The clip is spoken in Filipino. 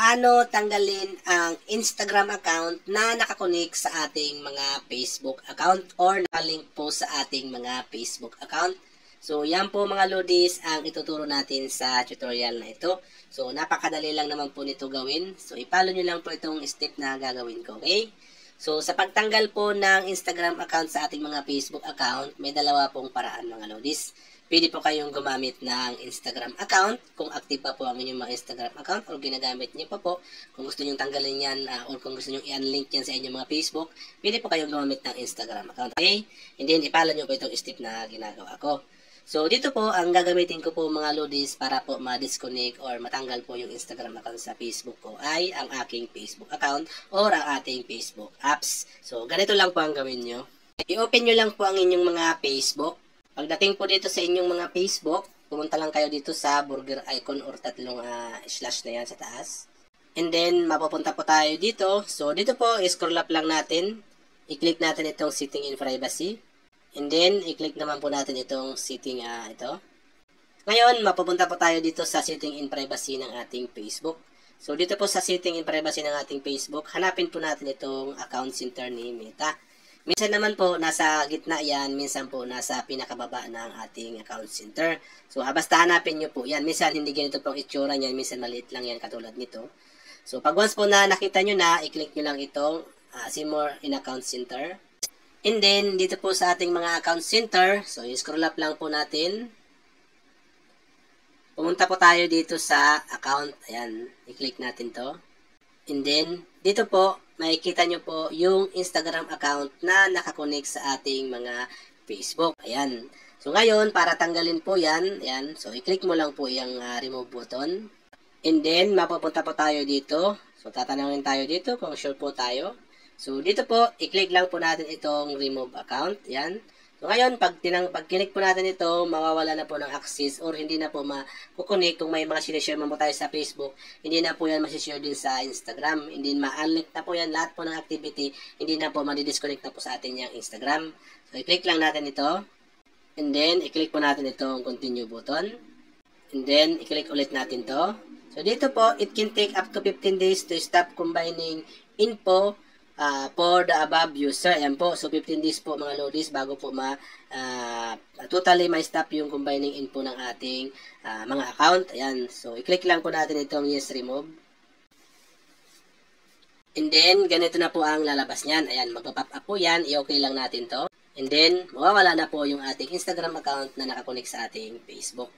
paano tanggalin ang Instagram account na nakakonik sa ating mga Facebook account or nakalink po sa ating mga Facebook account. So, yan po mga lodis ang ituturo natin sa tutorial na ito. So, napakadali lang naman po nito gawin. So, ipalo nyo lang po itong step na gagawin ko, okay? So, sa pagtanggal po ng Instagram account sa ating mga Facebook account, may dalawa pong paraan mga lodis. Pwede po kayong gumamit ng Instagram account kung active pa po ang inyong mga Instagram account or ginagamit niyo pa po. Kung gusto niyo tanggalin yan or kung gusto niyo i-unlink yan sa inyong mga Facebook, pwede po kayong gumamit ng Instagram account. Okay? And then, ipala nyo po itong step na ginagawa ko. So, dito po, ang gagamitin ko po mga lodis para po ma-disconnect or matanggal po yung Instagram account sa Facebook ko ay ang aking Facebook account or ang ating Facebook apps. So, ganito lang po ang gawin nyo. I-open nyo lang po ang inyong mga Facebook. Pagdating po dito sa inyong mga Facebook, pumunta lang kayo dito sa burger icon or tatlong slash na yan sa taas. And then, mapupunta po tayo dito. So, dito po, scroll up lang natin. I-click natin itong setting in privacy. And then, i-click naman po natin itong setting ito. Ngayon, mapupunta po tayo dito sa setting in privacy ng ating Facebook. So, dito po sa setting in privacy ng ating Facebook, hanapin po natin itong account center ni Meta. Minsan naman po, nasa gitna yan. Minsan po, nasa pinakababa ng ating account center. So, basta hanapin nyo po yan. Minsan, hindi ganito pong itsura niyan. Minsan, maliit lang yan katulad nito. So, pag once po na nakita nyo na, i-click nyo lang itong see more in account center. And then, dito po sa ating mga account center, so, scroll up lang po natin. Pumunta po tayo dito sa account. Ayan, i-click natin to. And then, dito po, makikita nyo po yung Instagram account na nakakonect sa ating mga Facebook. Ayan. So, ngayon, para tanggalin po yan, ayan. So, i-click mo lang po yung remove button. And then, mapupunta po tayo dito. So, tatanungin tayo dito kung sure po tayo. So, dito po, i-click lang po natin itong remove account. Ayan. So, ngayon, pag kinik po natin ito, mawawala na po ng access or hindi na po makukunik kung may mga sinishare mo tayo sa Facebook. Hindi na po yan masishare din sa Instagram. Hindi ma-unlink na po yan lahat po ng activity. Hindi na po ma-disconnect na po sa atin yung Instagram. So, i-click lang natin ito. And then, i-click po natin itong continue button. And then, i-click ulit natin to. So, dito po, it can take up to 15 days to stop combining info for the above user. Ayan po. So, 15 days po mga lodis bago po totally ma-stop yung combining info ng ating mga account. Ayan. So, i-click lang po natin itong yes remove. And then, ganito na po ang lalabas niyan. Ayan, magpa-pop up po yan. I-okay lang natin to. And then, mawawala na po yung ating Instagram account na nakakonect sa ating Facebook.